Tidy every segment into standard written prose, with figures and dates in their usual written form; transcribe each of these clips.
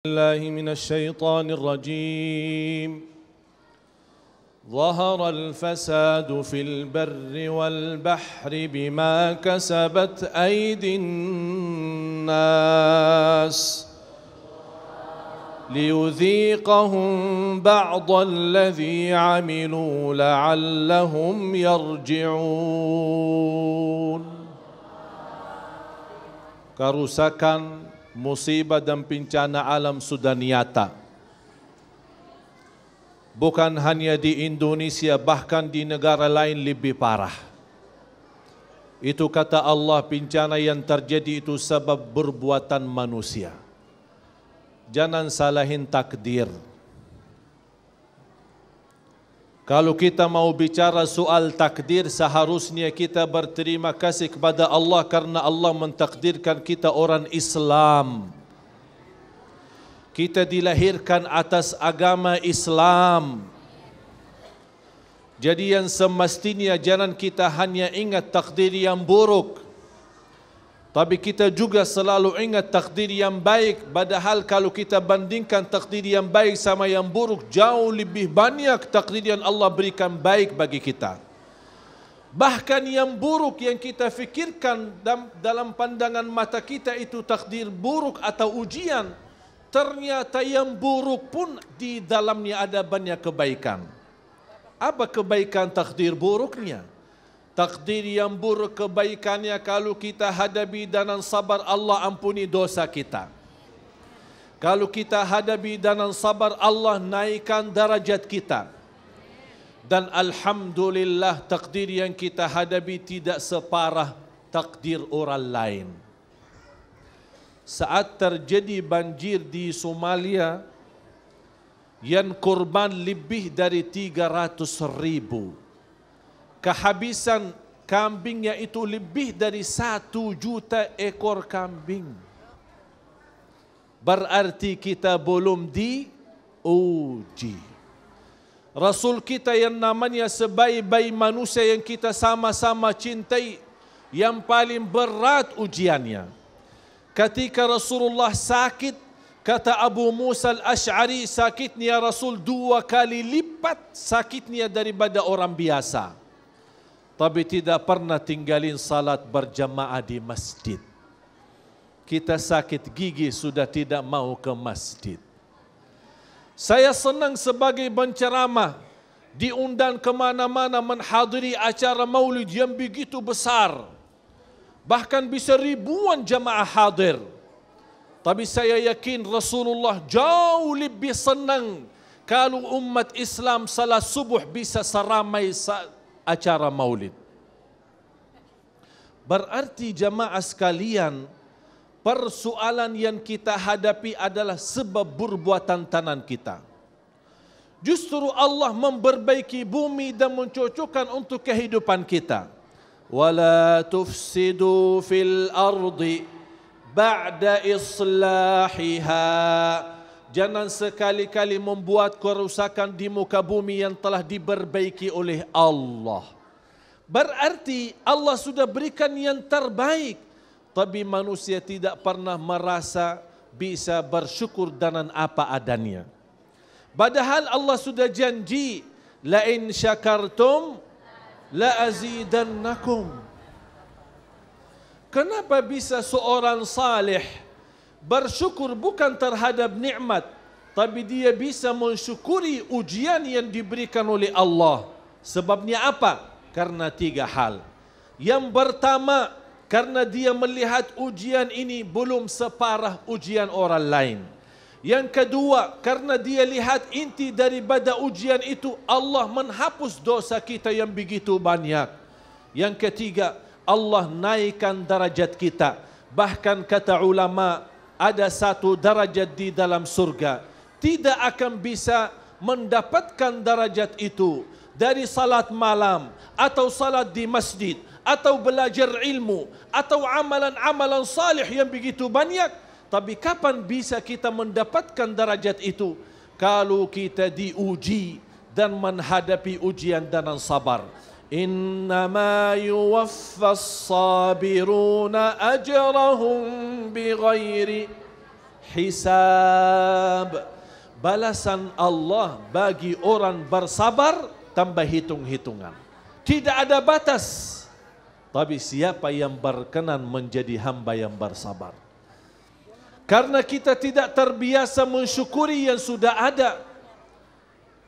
الله من الشيطان الرجيم. ظهر الفساد في البر والبحر بما كسبت أيدي الناس ليذيقهم بعض الذي عملوا لعلهم يرجعون. Kerusakan, musibah dan bencana alam sudah nyata. Bukan hanya di Indonesia, bahkan di negara lain lebih parah. Itu kata Allah, bencana yang terjadi itu sebab perbuatan manusia. Jangan salahin takdir. Kalau kita mau bicara soal takdir, seharusnya kita berterima kasih kepada Allah karena Allah mentakdirkan kita orang Islam. Kita dilahirkan atas agama Islam. Jadi yang semestinya jangan kita hanya ingat takdir yang buruk, tapi kita juga selalu ingat takdir yang baik. Padahal kalau kita bandingkan takdir yang baik sama yang buruk, jauh lebih banyak takdir yang Allah berikan baik bagi kita. Bahkan yang buruk yang kita fikirkan dalam pandangan mata kita itu takdir buruk atau ujian, ternyata yang buruk pun di dalamnya ada banyak kebaikan. Apa kebaikan takdir buruknya? Takdir yang buruk kebaikannya kalau kita hadapi dengan sabar, Allah ampuni dosa kita. Kalau kita hadapi dengan sabar, Allah naikkan darajat kita. Dan alhamdulillah takdir yang kita hadapi tidak separah takdir orang lain. Saat terjadi banjir di Somalia, yang korban lebih dari 300.000. Kehabisan kambingnya itu lebih dari 1 juta ekor kambing. Berarti kita belum diuji. Rasul kita yang namanya sebaik-baik manusia yang kita sama-sama cintai, yang paling berat ujiannya. Ketika Rasulullah sakit, kata Abu Musa al-Ash'ari, sakitnya Rasul 2 kali lipat sakitnya daripada orang biasa. Tapi tidak pernah tinggalin salat berjamaah di masjid. Kita sakit gigi sudah tidak mau ke masjid. Saya senang sebagai penceramah, diundang kemana-mana menghadiri acara maulid yang begitu besar. Bahkan bisa ribuan jamaah hadir. Tapi saya yakin Rasulullah jauh lebih senang kalau umat Islam salat subuh bisa seramai acara maulid. Berarti jamaah sekalian, persoalan yang kita hadapi adalah sebab perbuatan tangan kita. Justru Allah memperbaiki bumi dan mencocokkan untuk kehidupan kita. Wala tufsidu fil ardi ba'da islahiha. Jangan sekali-kali membuat kerusakan di muka bumi yang telah diperbaiki oleh Allah. Berarti Allah sudah berikan yang terbaik, tapi manusia tidak pernah merasa bisa bersyukur dengan apa adanya. Padahal Allah sudah janji, la in syakartum la azidannakum. Kenapa bisa seorang saleh bersyukur bukan terhadap nikmat, tapi dia bisa mensyukuri ujian yang diberikan oleh Allah? Sebabnya apa? Karena 3 hal. Yang pertama, karena dia melihat ujian ini belum separah ujian orang lain. Yang kedua, karena dia lihat inti daripada ujian itu Allah menghapus dosa kita yang begitu banyak. Yang ketiga, Allah naikkan darajat kita. Bahkan kata ulama, ada 1 darajat di dalam surga, tidak akan bisa mendapatkan darajat itu dari salat malam, atau salat di masjid, atau belajar ilmu, atau amalan-amalan salih yang begitu banyak. Tapi kapan bisa kita mendapatkan darajat itu? Kalau kita diuji dan menghadapi ujian dengan sabar. Innama yuwaffas sabiruna ajrahum bighairi hisab. Balasan Allah bagi orang bersabar tambah hitung-hitungan. Tidak ada batas. Tapi siapa yang berkenan menjadi hamba yang bersabar? Karena kita tidak terbiasa mensyukuri yang sudah ada.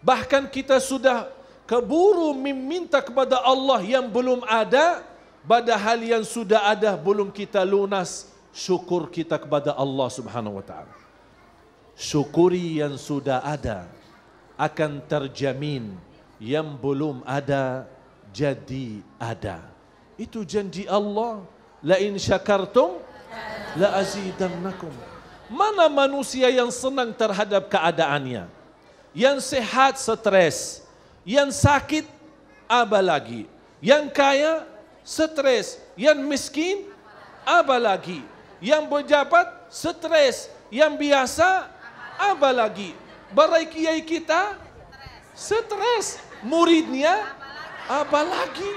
Bahkan kita sudah keburu meminta kepada Allah yang belum ada, padahal yang sudah ada belum kita lunas syukur kita kepada Allah Subhanahu wa taala. Syukuri yang sudah ada, akan terjamin yang belum ada jadi ada. Itu janji Allah. La in syakartum la azidannakum. Mana manusia yang senang terhadap keadaannya? Yang sehat stres, yang sakit apa lagi? Yang kaya stres, yang miskin apa lagi? Yang berjabat stres, yang biasa apa lagi? Barai kiai kita stres, muridnya apa lagi?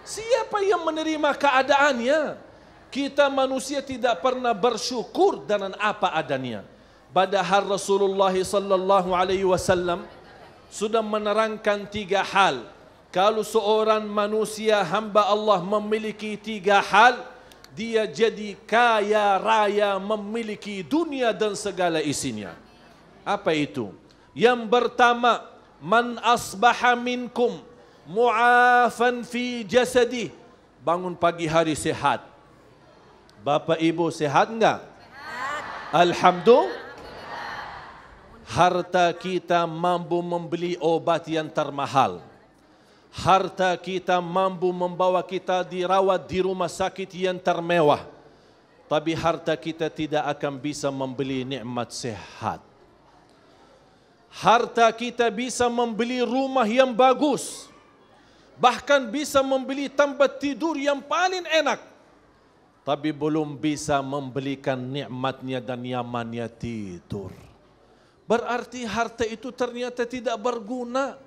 Siapa yang menerima keadaannya? Kita manusia tidak pernah bersyukur dengan apa adanya. Padahal Rasulullah sallallahu alaihi wasallam sudah menerangkan 3 hal. Kalau seorang manusia hamba Allah memiliki 3 hal, dia jadi kaya raya, memiliki dunia dan segala isinya. Apa itu? Yang pertama, man asbaha minkum mu'afan fi jasadi. Bangun pagi hari sehat. Bapak ibu sehat enggak? Sehat. Alhamdulillah. Harta kita mampu membeli obat yang termahal. Harta kita mampu membawa kita dirawat di rumah sakit yang termewah. Tapi harta kita tidak akan bisa membeli nikmat sehat. Harta kita bisa membeli rumah yang bagus. Bahkan bisa membeli tempat tidur yang paling enak. Tapi belum bisa membelikan nikmatnya dan nyamannya tidur. Berarti harta itu ternyata tidak berguna.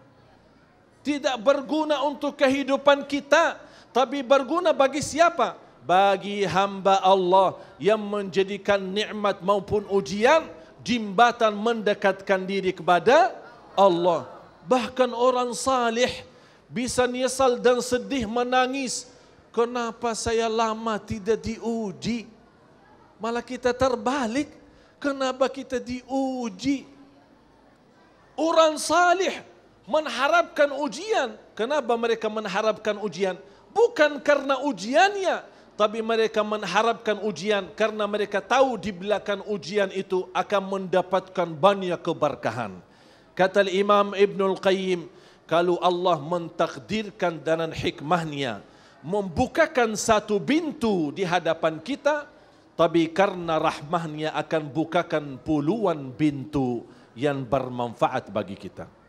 Tidak berguna untuk kehidupan kita. Tapi berguna bagi siapa? Bagi hamba Allah yang menjadikan nikmat maupun ujian jembatan mendekatkan diri kepada Allah. Bahkan orang salih bisa nyesal dan sedih menangis. Kenapa saya lama tidak diuji? Malah kita terbalik. Kenapa kita diuji? Orang salih mengharapkan ujian. Kenapa mereka mengharapkan ujian? Bukan karena ujiannya, tapi mereka mengharapkan ujian karena mereka tahu di belakang ujian itu akan mendapatkan banyak keberkahan. Kata Imam Ibnul Qayyim, kalau Allah mentakdirkan dengan hikmahnya membukakan satu pintu di hadapan kita, tapi karena rahmahnya akan bukakan puluhan pintu yang bermanfaat bagi kita.